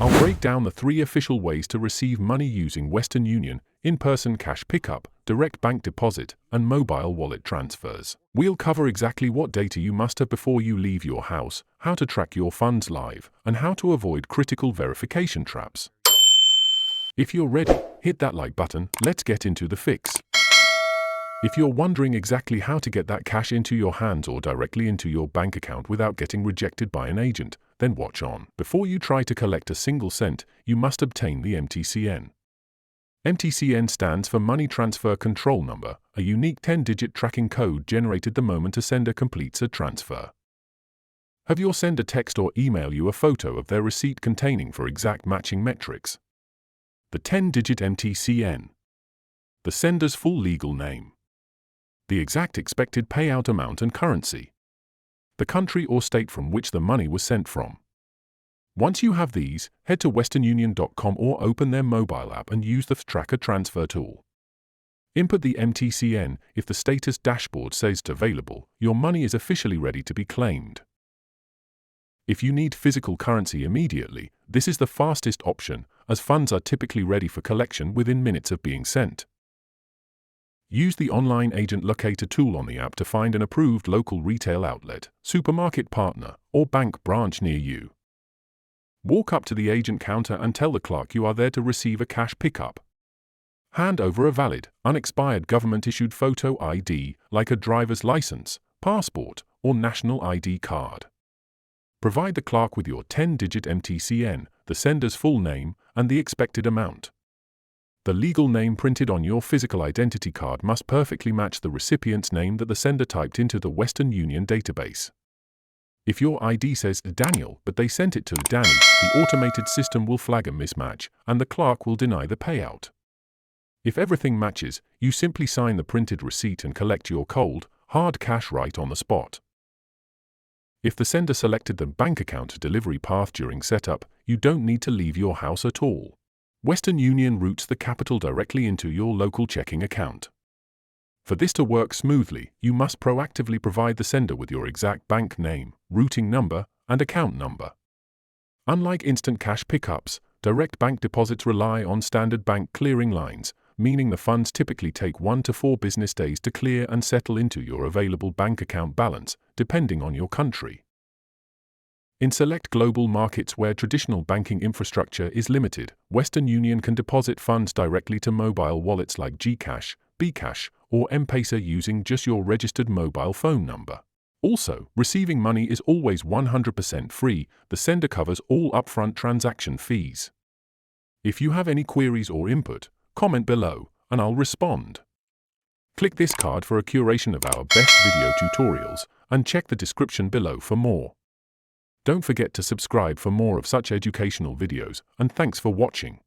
I'll break down the 3 official ways to receive money using Western Union, in-person cash pickup, direct bank deposit, and mobile wallet transfers. We'll cover exactly what data you must have before you leave your house, how to track your funds live, and how to avoid critical verification traps. If you're ready, hit that like button. Let's get into the fix. If you're wondering exactly how to get that cash into your hands or directly into your bank account without getting rejected by an agent, then watch on. Before you try to collect a single cent, you must obtain the MTCN. MTCN stands for Money Transfer Control Number, a unique 10-digit tracking code generated the moment a sender completes a transfer. Have your sender text or email you a photo of their receipt containing for exact matching metrics? The 10-digit MTCN. The sender's full legal name. The exact expected payout amount and currency. The country or state from which the money was sent from. Once you have these, head to westernunion.com or open their mobile app and use the Tracker Transfer tool. Input the MTCN. If the status dashboard says available, your money is officially ready to be claimed. If you need physical currency immediately, this is the fastest option, as funds are typically ready for collection within minutes of being sent. Use the online agent locator tool on the app to find an approved local retail outlet, supermarket partner, or bank branch near you. Walk up to the agent counter and tell the clerk you are there to receive a cash pickup. Hand over a valid, unexpired government-issued photo ID, like a driver's license, passport, or national ID card. Provide the clerk with your 10-digit MTCN, the sender's full name, and the expected amount. The legal name printed on your physical identity card must perfectly match the recipient's name that the sender typed into the Western Union database. If your ID says Daniel but they sent it to Danny, the automated system will flag a mismatch, and the clerk will deny the payout. If everything matches, you simply sign the printed receipt and collect your cold, hard cash right on the spot. If the sender selected the bank account delivery path during setup, you don't need to leave your house at all. Western Union routes the capital directly into your local checking account. For this to work smoothly, you must proactively provide the sender with your exact bank name, routing number, and account number. Unlike instant cash pickups, direct bank deposits rely on standard bank clearing lines, meaning the funds typically take 1 to 4 business days to clear and settle into your available bank account balance, depending on your country. In select global markets where traditional banking infrastructure is limited, Western Union can deposit funds directly to mobile wallets like Gcash, Bcash, or M-Pesa using just your registered mobile phone number. Also, receiving money is always 100% free. The sender covers all upfront transaction fees. If you have any queries or input, comment below, and I'll respond. Click this card for a curation of our best video tutorials, and check the description below for more. Don't forget to subscribe for more of such educational videos, and thanks for watching.